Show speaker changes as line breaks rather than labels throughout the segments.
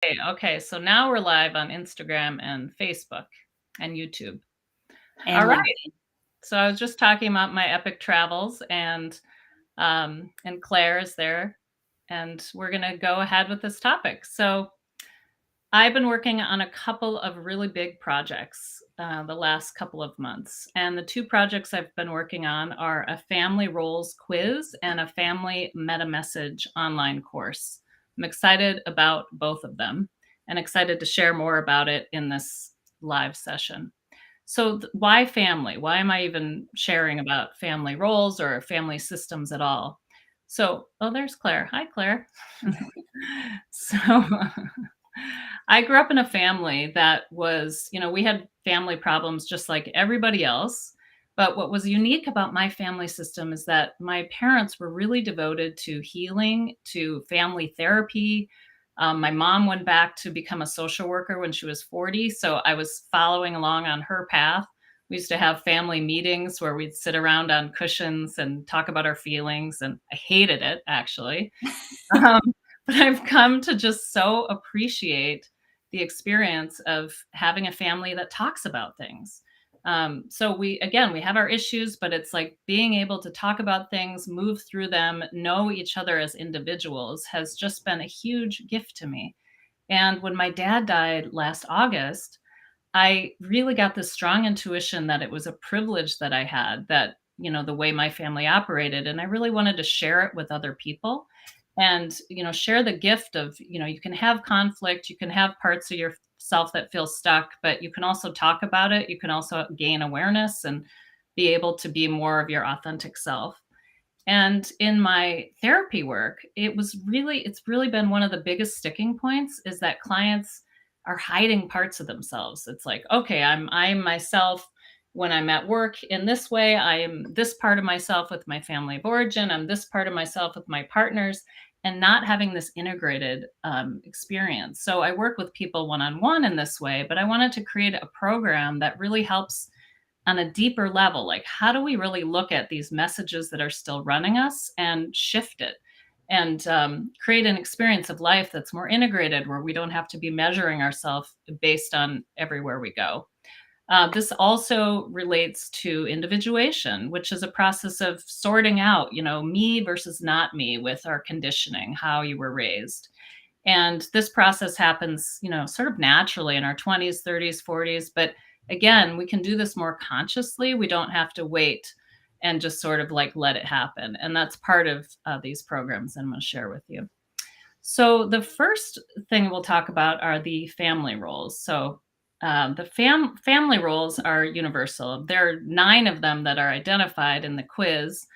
Okay, so now we're live on Instagram and Facebook and YouTube. All
And
right.
LinkedIn.
So I was just talking about my epic travels and Claire is there and we're going to go ahead with this topic. So I've been working on a couple of really big projects the last couple of months. And the two projects I've been working on are a family roles quiz and a family meta message online course. I'm excited about both of them and excited to share more about it in this live session. So, why family? Why am I even sharing about family roles or family systems at all? So, oh, there's Claire. Hi, Claire. So, I grew up in a family that was, we had family problems just like everybody else. But what was unique about my family system is that my parents were really devoted to healing, to family therapy. My mom went back to become a social worker when she was 40. So I was following along on her path. We used to have family meetings where we'd sit around on cushions and talk about our feelings. And I hated it, actually. Um, but I've come to just so appreciate the experience of having a family that talks about things. So we have our issues, but it's like being able to talk about things, move through them, know each other as individuals has just been a huge gift to me. And when my dad died last August, I really got this strong intuition that it was a privilege that I had, that, the way my family operated. And I really wanted to share it with other people and, share the gift of, you can have conflict, you can have parts of yourself that feel stuck, but you can also talk about it. You can also gain awareness and be able to be more of your authentic self. And in my therapy work, it's really been one of the biggest sticking points is that clients are hiding parts of themselves. It's like, okay, I'm myself when I'm at work in this way. I am this part of myself with my family of origin. I'm this part of myself with my partners, and not having this integrated experience. So I work with people one on one in this way, but I wanted to create a program that really helps on a deeper level. Like, how do we really look at these messages that are still running us and shift it and create an experience of life that's more integrated, where we don't have to be measuring ourselves based on everywhere we go. This also relates to individuation, which is a process of sorting out, me versus not me with our conditioning, how you were raised. And this process happens, sort of naturally in our 20s, 30s, 40s. But again, we can do this more consciously. We don't have to wait and just sort of like let it happen. And that's part of these programs I'm going to share with you. So the first thing we'll talk about are the family roles. So the family roles are universal. There are 9 of them that are identified in the quiz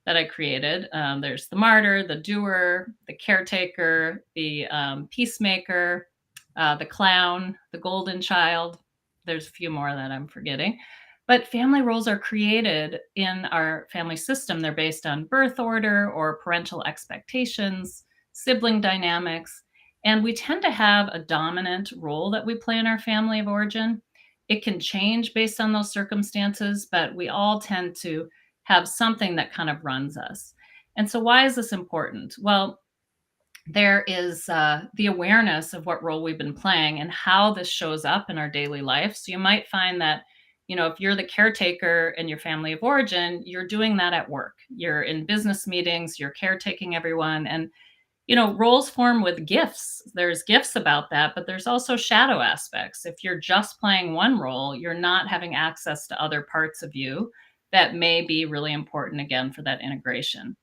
that I created. There's the martyr, the doer, the caretaker, the peacemaker, the clown, the golden child. There's a few more that I'm forgetting. But family roles are created in our family system. They're based on birth order or parental expectations, sibling dynamics, and we tend to have a dominant role that we play in our family of origin. It can change based on those circumstances, but we all tend to have something that kind of runs us. And so, why is this important? Well, there is the awareness of what role we've been playing and how this shows up in our daily life. So, you might find that, if you're the caretaker in your family of origin, you're doing that at work. You're in business meetings, you're caretaking everyone. And roles form with gifts. There's gifts about that, but there's also shadow aspects. If you're just playing one role, you're not having access to other parts of you that may be really important again for that integration.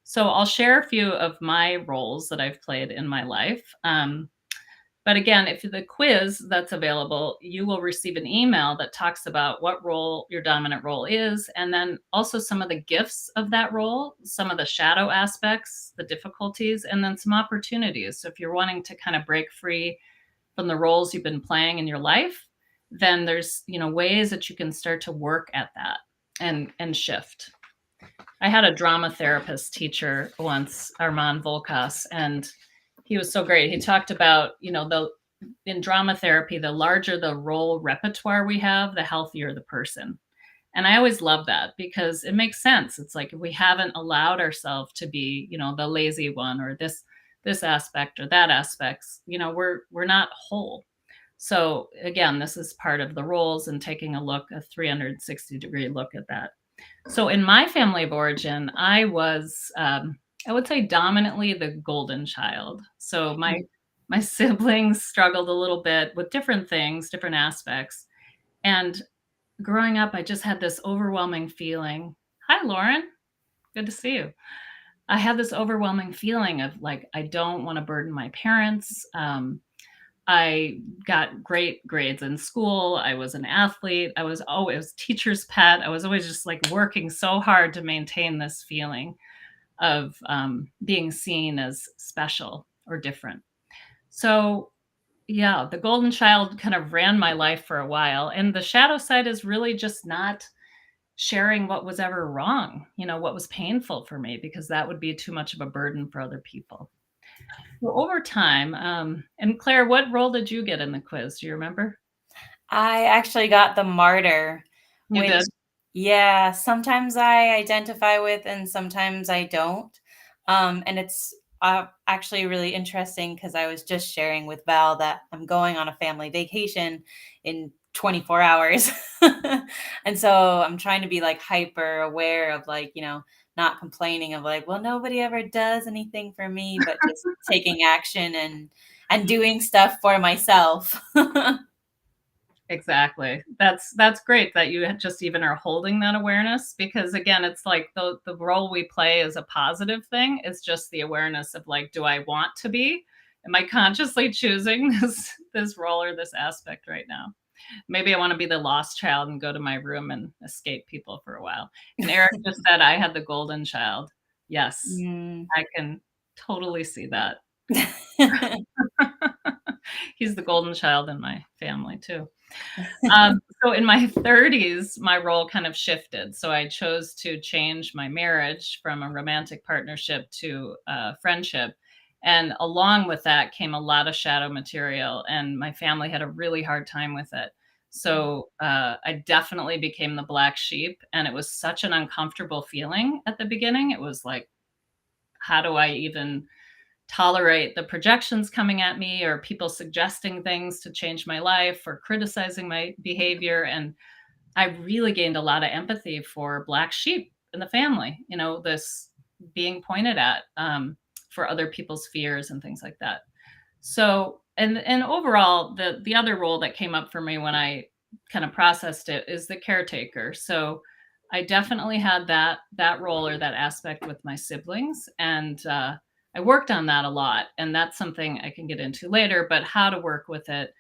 So I'll share a few of my roles that I've played in my life. But again, if the quiz that's available, you will receive an email that talks about what role your dominant role is, and then also some of the gifts of that role, some of the shadow aspects, the difficulties, and then some opportunities. So if you're wanting to kind of break free from the roles you've been playing in your life, then there's, ways that you can start to work at that and shift. I had a drama therapist teacher once, Armand Volkas, and he was so great. He talked about, in drama therapy, the larger the role repertoire we have, the healthier the person. And I always love that because it makes sense. It's like if we haven't allowed ourselves to be, the lazy one or this aspect or that aspects, we're not whole. So again, this is part of the roles and taking a 360-degree look at that. So in my family of origin, I was, I would say, dominantly the golden child. So my siblings struggled a little bit with different things, different aspects. And growing up, I just had this overwhelming feeling. Hi, Lauren. Good to see you. I had this overwhelming feeling of like, I don't want to burden my parents. I got great grades in school. I was an athlete. I was always teacher's pet. I was always just like working so hard to maintain this feeling of being seen as special or different. So, yeah, the golden child kind of ran my life for a while. And the shadow side is really just not sharing what was ever wrong, what was painful for me, because that would be too much of a burden for other people. So over time, and Claire, what role did you get in the quiz? Do you remember?
I actually got the martyr,
You
which,
did?
yeah, sometimes I identify with and sometimes I don't. And it's actually really interesting because I was just sharing with Val that I'm going on a family vacation in 24 hours. And so I'm trying to be like hyper aware of like, not complaining of like, well, nobody ever does anything for me, but just taking action and doing stuff for myself.
Exactly. That's great that you just even are holding that awareness, because again, it's like the role we play is a positive thing. It's just the awareness of like, do I want to be? Am I consciously choosing this role or this aspect right now? Maybe I want to be the lost child and go to my room and escape people for a while. And Eric just said I had the golden child. Yes,
Mm.
I can totally see that. He's the golden child in my family too. So in my 30s, my role kind of shifted. So I chose to change my marriage from a romantic partnership to friendship. And along with that came a lot of shadow material, and my family had a really hard time with it. So I definitely became the black sheep, and it was such an uncomfortable feeling at the beginning. It was like, how do I even tolerate the projections coming at me or people suggesting things to change my life or criticizing my behavior? And I really gained a lot of empathy for black sheep in the family, this being pointed at for other people's fears and things like that. So, and overall, the other role that came up for me when I kind of processed it is the caretaker. So, I definitely had that role or that aspect with my siblings, and I worked on that a lot. And that's something I can get into later. But how to work with it,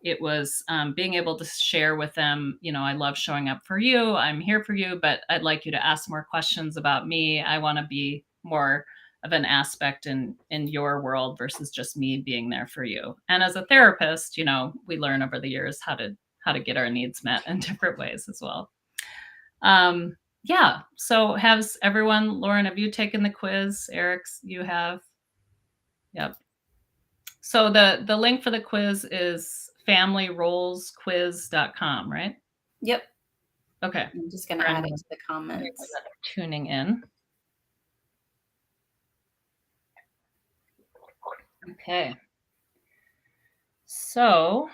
it was being able to share with them. I love showing up for you. I'm here for you, but I'd like you to ask more questions about me. I want to be more of an aspect in your world versus just me being there for you. And as a therapist, we learn over the years how to get our needs met in different ways as well. Yeah. So has everyone, Lauren, have you taken the quiz? Eric's, you have? Yep. So the link for the quiz is familyrolesquiz.com, right?
Yep.
Okay.
I'm just going to add it to the comments.
Tuning in. Okay. So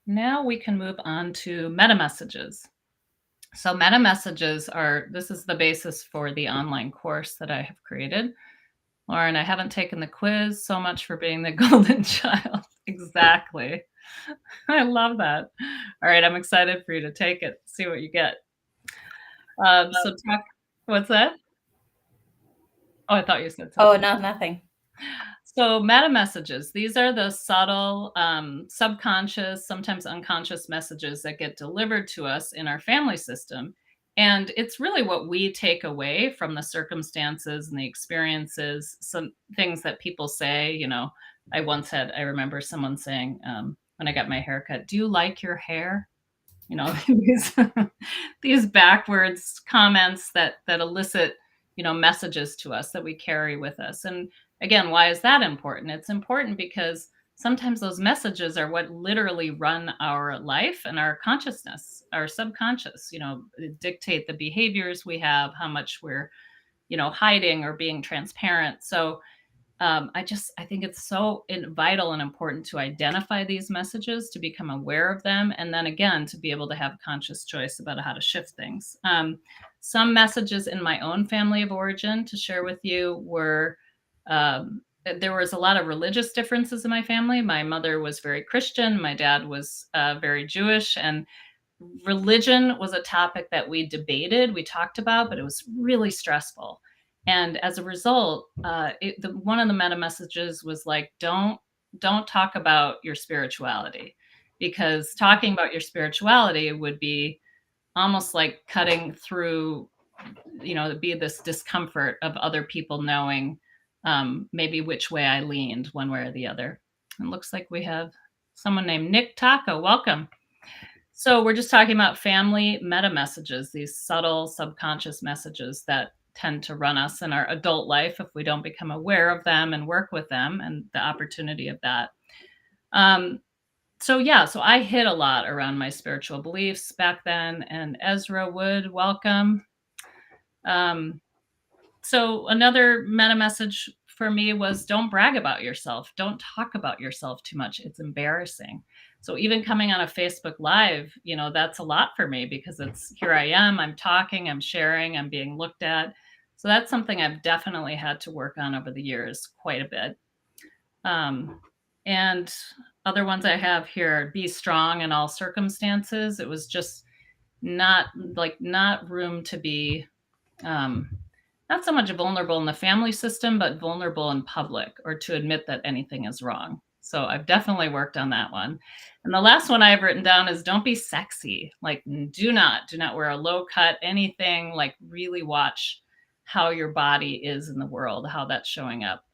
now we can move on to meta messages. So meta messages this is the basis for the online course that I have created. Lauren, I haven't taken the quiz. So much for being the golden child. Exactly. I love that. All right, I'm excited for you to take it, see what you get. What's that? Oh, I thought you said something.
Oh, no, nothing.
So meta messages, these are the subtle, subconscious, sometimes unconscious messages that get delivered to us in our family system. And it's really what we take away from the circumstances and the experiences, some things that people say. I remember someone saying when I got my haircut, do you like your hair? These, these backwards comments that elicit, messages to us that we carry with us. And again, why is that important? It's important because sometimes those messages are what literally run our life and our consciousness, our subconscious, dictate the behaviors we have, how much we're, hiding or being transparent. So I think it's so vital and important to identify these messages, to become aware of them, and then again to be able to have conscious choice about how to shift things. Some messages in my own family of origin to share with you were there was a lot of religious differences in my family. My mother was very Christian, my dad was very Jewish, and religion was a topic that we debated, we talked about, but it was really stressful. And as a result, one of the meta messages was like, don't talk about your spirituality, because talking about your spirituality would be almost like cutting through, be this discomfort of other people knowing maybe which way I leaned one way or the other. It looks like we have someone named Nick Taco. Welcome. So we're just talking about family meta messages, these subtle subconscious messages that tend to run us in our adult life if we don't become aware of them and work with them, and the opportunity of that. So I hit a lot around my spiritual beliefs back then, and Ezra Wood, welcome. Um, so another meta message for me was, don't brag about yourself. Don't talk about yourself too much. It's embarrassing. So even coming on a Facebook Live, that's a lot for me, because it's here I am, I'm talking, I'm sharing, I'm being looked at. So that's something I've definitely had to work on over the years quite a bit. And other ones I have here, be strong in all circumstances. It was just not room to be not so much vulnerable in the family system, but vulnerable in public, or to admit that anything is wrong. So I've definitely worked on that one. And the last one I've written down is, don't be sexy. Like, do not wear a low cut anything. Like, really watch how your body is in the world, how that's showing up.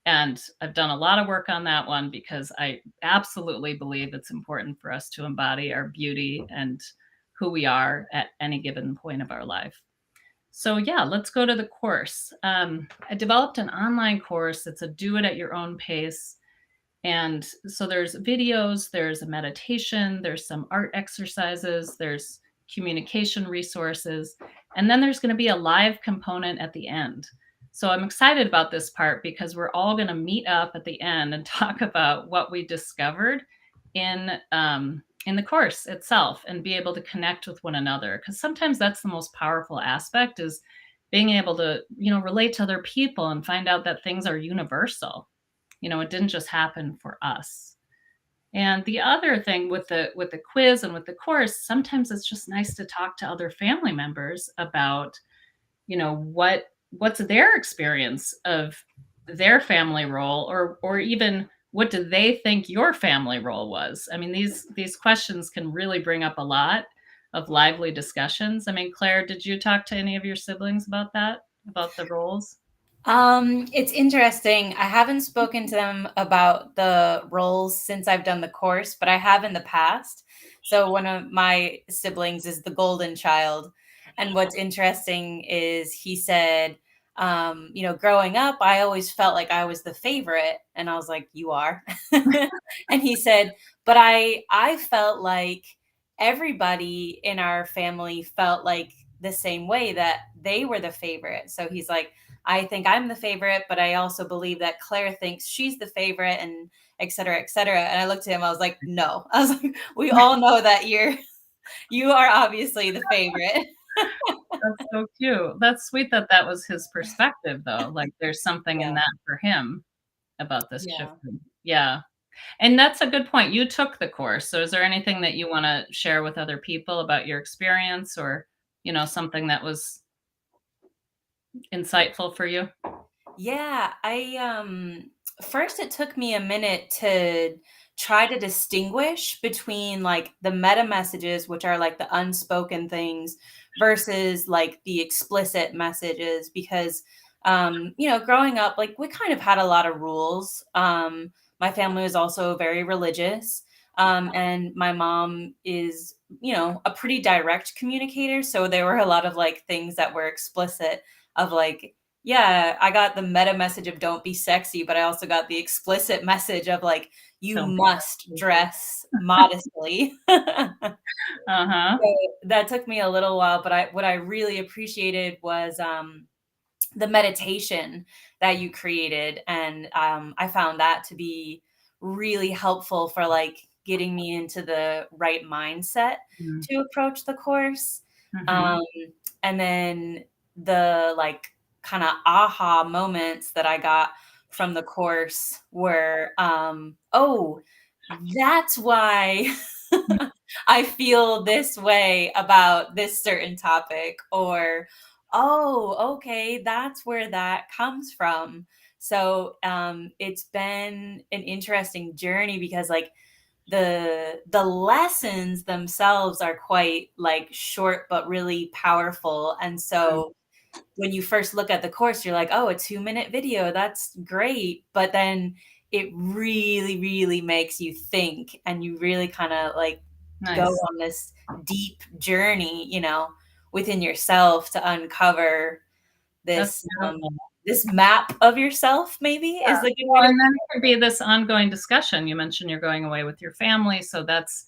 And I've done a lot of work on that one, because I absolutely believe it's important for us to embody our beauty and who we are at any given point of our life. So yeah, let's go to the course. I developed an online course. It's a do it at your own pace. And so there's videos, there's a meditation, there's some art exercises, there's communication resources, and then there's going to be a live component at the end. So I'm excited about this part, because we're all going to meet up at the end and talk about what we discovered in the course itself, and be able to connect with one another, because sometimes that's the most powerful aspect, is being able to relate to other people and find out that things are universal. It didn't just happen for us. And the other thing with the quiz and with the course, sometimes it's just nice to talk to other family members about what's their experience of their family role, or even what do they think your family role was. I mean, these questions can really bring up a lot of lively discussions. I mean, Claire, did you talk to any of your siblings about that, about the roles?
It's interesting. I haven't spoken to them about the roles since I've done the course, but I have in the past. So one of my siblings is the golden child. And what's interesting is he said, growing up, I always felt like I was the favorite. And I was like, you are. And he said, but I felt like everybody in our family felt like the same way, that they were the favorite. So he's like, I think I'm the favorite, but I also believe that Claire thinks she's the favorite, and et cetera, et cetera. And I looked at him, I was like, no. I was like, we all know that you are obviously the favorite.
That's so cute. That's sweet that that was his perspective, though. Like, there's something in
Yeah.
that for him about this
Yeah.
shifting. Yeah. And that's a good point. You took the course. So is there anything that you want to share with other people about your experience, or, something that was insightful for you?
Yeah, I first it took me a minute to try to distinguish between like the meta messages, which are like the unspoken things, versus like the explicit messages, because growing up, like we kind of had a lot of rules. My family was also very religious. And my mom is, a pretty direct communicator. So there were a lot of like things that were explicit, of like, yeah, I got the meta message of don't be sexy, but I also got the explicit message of like, you
Don't be
must dress modestly.
Uh-huh.
So that took me a little while, but what I really appreciated was the meditation that you created, and I found that to be really helpful for like getting me into the right mindset
Mm.
to approach the course.
Mhm.
Um, and then the like kind of aha moments that I got from the course were, oh, that's why I feel this way about this certain topic, or oh, okay, that's where that comes from. So it's been an interesting journey because like the lessons themselves are quite like short but really powerful. And
Mm.
so when you first look at the course, you're like, oh, a 2-minute video, that's great. But then it really, really makes you think, and you really kind of like go
Nice.
on this deep journey, within yourself to uncover
That's
this
beautiful.
this map of yourself, maybe is a good way
Well,
to.
and then it could be this ongoing discussion. You mentioned you're going away with your family, so that's,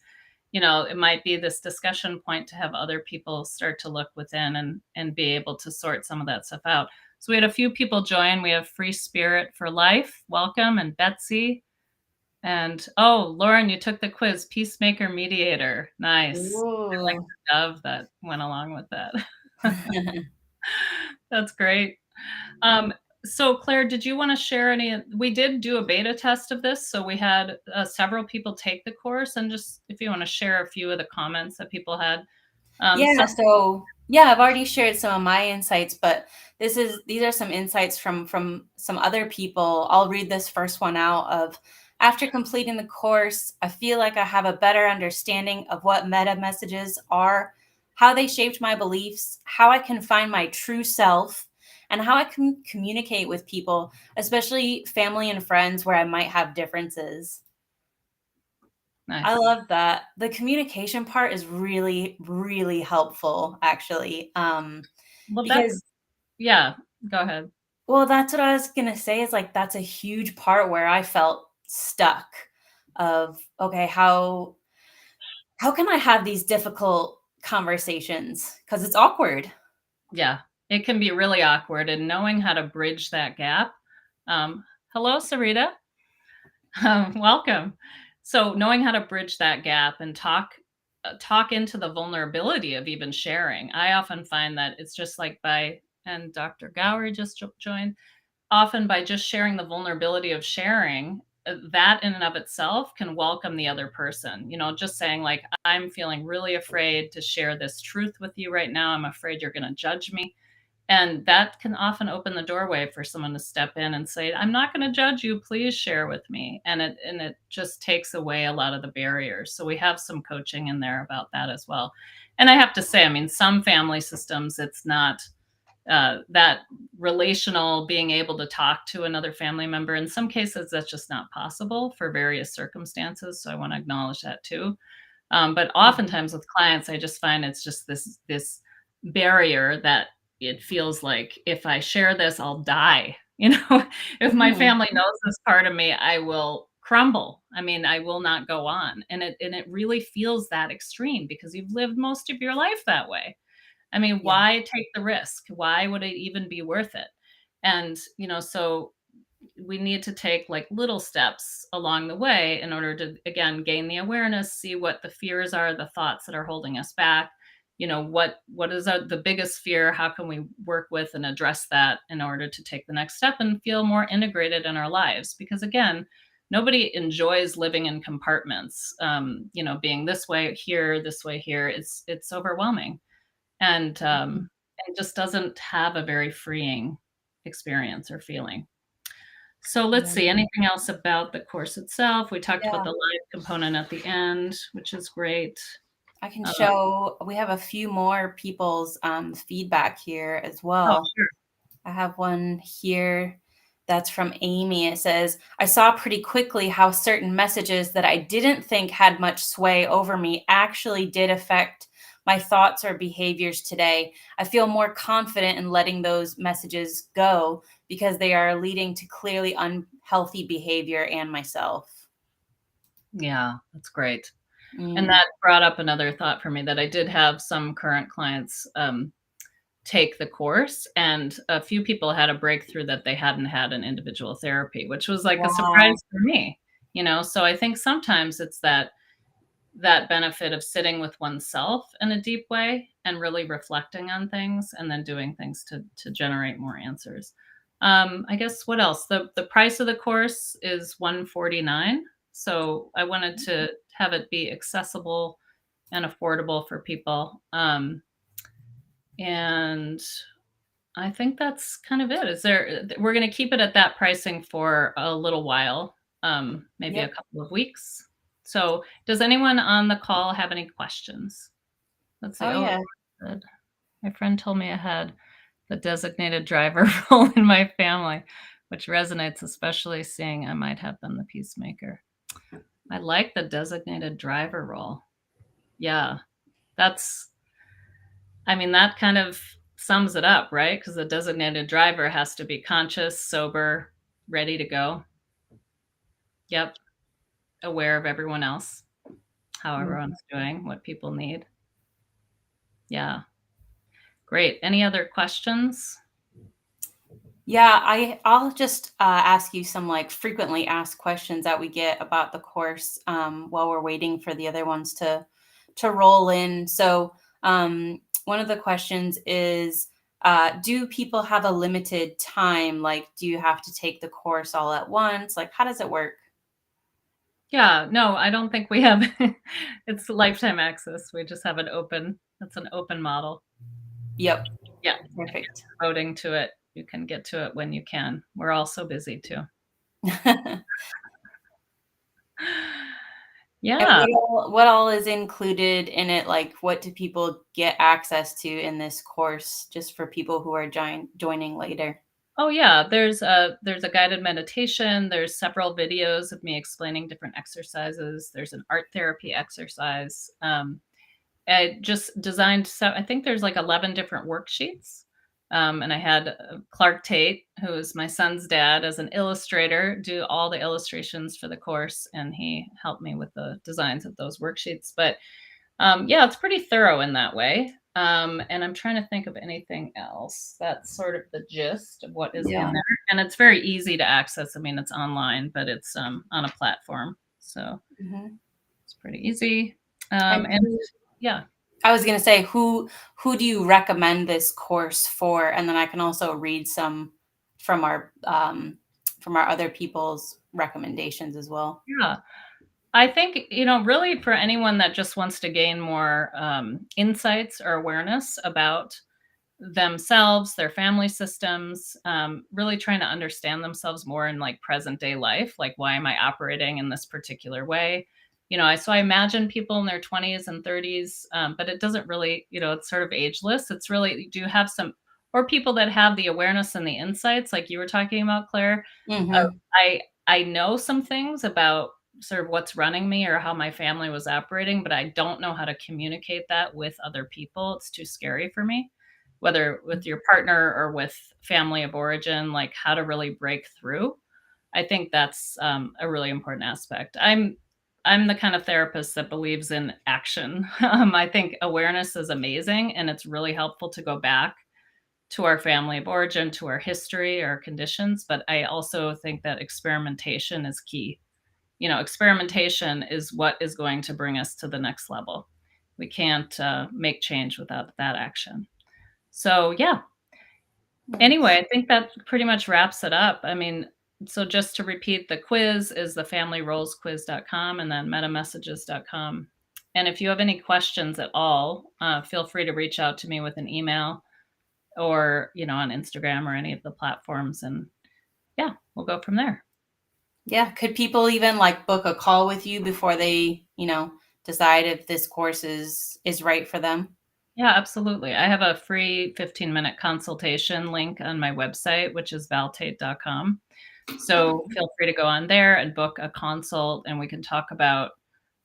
it might be this discussion point to have other people start to look within and be able to sort some of that stuff out. So we had a few people join. We have Free Spirit for Life, welcome, and Betsy. And oh, Lauren, you took the quiz, Peacemaker Mediator. Nice. I like
Ooh.
the dove that went along with that. That's great. Um, so Claire, did you want to share any? We did do a beta test of this, so we had several people take the course, and just if you want to share a few of the comments that people had.
Yeah,
Some,
so yeah, I've already shared some of my insights, but these are some insights from some other people. I'll read this first one out of: after completing the course, I feel like I have a better understanding of what meta messages are, how they shaped my beliefs, how I can find my true self, and how I can communicate with people, especially family and friends where I might have differences. I
nice.
love that. The communication part is really, really helpful, actually.
Well, that's
Because,
yeah. Go ahead.
well, that's what I was gonna say is like that's a huge part where I felt stuck of, okay, how can I have these difficult conversations? Because it's awkward.
Yeah, it can be really awkward, and knowing how to bridge that gap. Hello, Sarita. Welcome. So knowing how to bridge that gap and talk into the vulnerability of even sharing. I often find that it's just like and Dr. Gowrie just joined, often by just sharing the vulnerability of sharing, that in and of itself can welcome the other person. Just saying like, I'm feeling really afraid to share this truth with you right now. I'm afraid you're going to judge me. And that can often open the doorway for someone to step in and say, I'm not going to judge you. Please share with me. And it just takes away a lot of the barriers. So we have some coaching in there about that as well. And I have to say, I mean, some family systems, it's not that relational, being able to talk to another family member. In some cases, that's just not possible for various circumstances. So I want to acknowledge that too. But oftentimes with clients, I just find it's just this barrier that it feels like if I share this, I'll die. If my
Mhm.
family knows this part of me, I will crumble. I mean, I will not go on. And it really feels that extreme because you've lived most of your life that way. I mean,
Yeah.
why take the risk? Why would it even be worth it? And, so we need to take like little steps along the way in order to again gain the awareness, see what the fears are, the thoughts that are holding us back. What is the biggest fear? How can we work with and address that in order to take the next step and feel more integrated in our lives? Because again, nobody enjoys living in compartments. Being this way here, this way here, it's overwhelming, and
Mhm.
it just doesn't have a very freeing experience or feeling. So let's
Yeah.
see, anything else about the course itself? We talked about
Yeah.
the live component at the end, which is great.
I can
Uh,
show we have a few more people's feedback here as
oh,
well.
sure.
I have one here that's from Amy. It says, I saw pretty quickly how certain messages that I didn't think had much sway over me actually did affect my thoughts or behaviors today. I feel more confident in letting those messages go because they are leading to clearly unhealthy behavior and myself.
Yeah, that's great. And
Mm,
that brought up another thought for me that I did have some current clients. take the course, and a few people had a breakthrough that they hadn't had an individual therapy, which was like a
Wow.
surprise for me, so I think sometimes it's that benefit of sitting with oneself in a deep way and really reflecting on things and then doing things to generate more answers. I guess what else? The price of the course is 149. So I wanted to have it be accessible and affordable for people. And I think that's kind of it. We're going to keep it at that pricing for a little while, maybe a
Yep.
couple of weeks. So, does anyone on the call have any questions? Let's see.
Oh,
Oh,
yeah.
good. My friend told me I had the designated driver role in my family, which resonates, especially seeing I might have been the peacemaker. I like the designated driver role. Yeah, that's, I mean, that kind of sums it up, right? Because the designated driver has to be conscious, sober, ready to go. Yep. Aware of everyone else, how
Mm.
everyone's doing, what people need. Yeah. Great. Any other questions?
Yeah, I'll just ask you some like frequently asked questions that we get about the course while we're waiting for the other ones to roll in. So one of the questions is, do people have a limited time? Like, do you have to take the course all at once? Like, how does it work?
Yeah. No, I don't think we have it's lifetime access. We just have it's an open model.
Yep,
Yeah. If
perfect.
you're devoting to it, you can get to it when you can. We're all so busy too.
And
Yeah.
what all is included in it? Like, what do people get access to in this course, just for people who are joining later?
Oh yeah, there's a guided meditation, there's several videos of me explaining different exercises. There's an art therapy exercise. I just designed, so I think there's like 11 different worksheets. And I had Clark Tate, who is my son's dad, as an illustrator, do all the illustrations for the course, and he helped me with the designs of those worksheets. But yeah, it's pretty thorough in that way. And I'm trying to think of anything else. That's sort of the gist of what is in
Yeah.
there. And it's very easy to access. I mean, it's online, but it's on a platform. So
Mhm.
it's pretty easy.
And
And yeah.
I was gonna say, who do you recommend this course for? And then I can also read some from our other people's recommendations as well.
Yeah. I think, really for anyone that just wants to gain more insights or awareness about themselves, their family systems, really trying to understand themselves more in like present day life. Like, why am I operating in this particular way? So I imagine people in their 20s and 30s, but it doesn't really, it's sort of ageless. It's really, do you have some, or people that have the awareness and the insights, like you were talking about, Claire. Uh,
Mhm.
I know some things about sort of what's running me or how my family was operating, but I don't know how to communicate that with other people. It's too scary for me, whether with your partner or with family of origin, like how to really break through. I think that's a really important aspect. I'm the kind of therapist that believes in action. I think awareness is amazing, and it's really helpful to go back to our family of origin, to our history, our conditions. But I also think that experimentation is key. Experimentation is what is going to bring us to the next level. We can't make change without that action. So, yeah. Anyway,
Nice.
I think that pretty much wraps it up. I mean, so just to repeat, the quiz is thefamilyrollsquiz.com and then metamessages.com. And if you have any questions at all, feel free to reach out to me with an email or, on Instagram or any of the platforms. And yeah, we'll go from there.
Yeah. Could people even like book a call with you before they, decide if this course is right for them?
Yeah, absolutely. I have a free 15-minute consultation link on my website, which is valtate.com. So feel free to go on there and book a consult, and we can talk about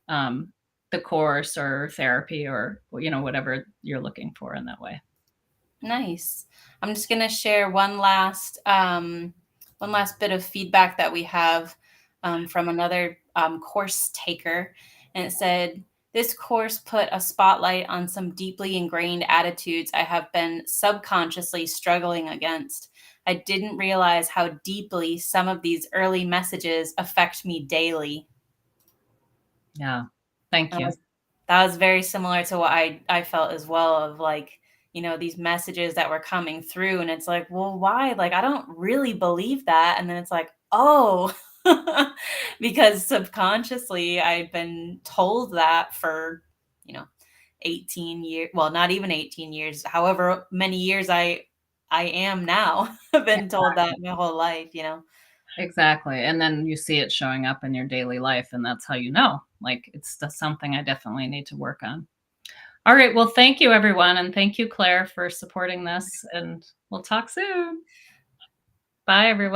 um, the course or therapy or whatever you're looking for in that way.
Nice. I'm just gonna share one last bit of feedback that we have from another course taker, and it said, This course put a spotlight on some deeply ingrained attitudes I have been subconsciously struggling against. I didn't realize how deeply some of these early messages affect me daily.
Yeah. Thank
That
you.
was that was very similar to what I felt as well, of like, these messages that were coming through, and it's like, "Well, why?" Like, I don't really believe that, and then it's like, "Oh." Because subconsciously I've been told that for, you know, 18 years, well, not even 18 years, however many years I am now. I've been told that my whole life.
Exactly, and then you see it showing up in your daily life, and that's how you know, like, it's just something I definitely need to work on. All right, well, thank you, everyone, and thank you, Claire, for supporting this, and we'll talk soon. Bye, everyone.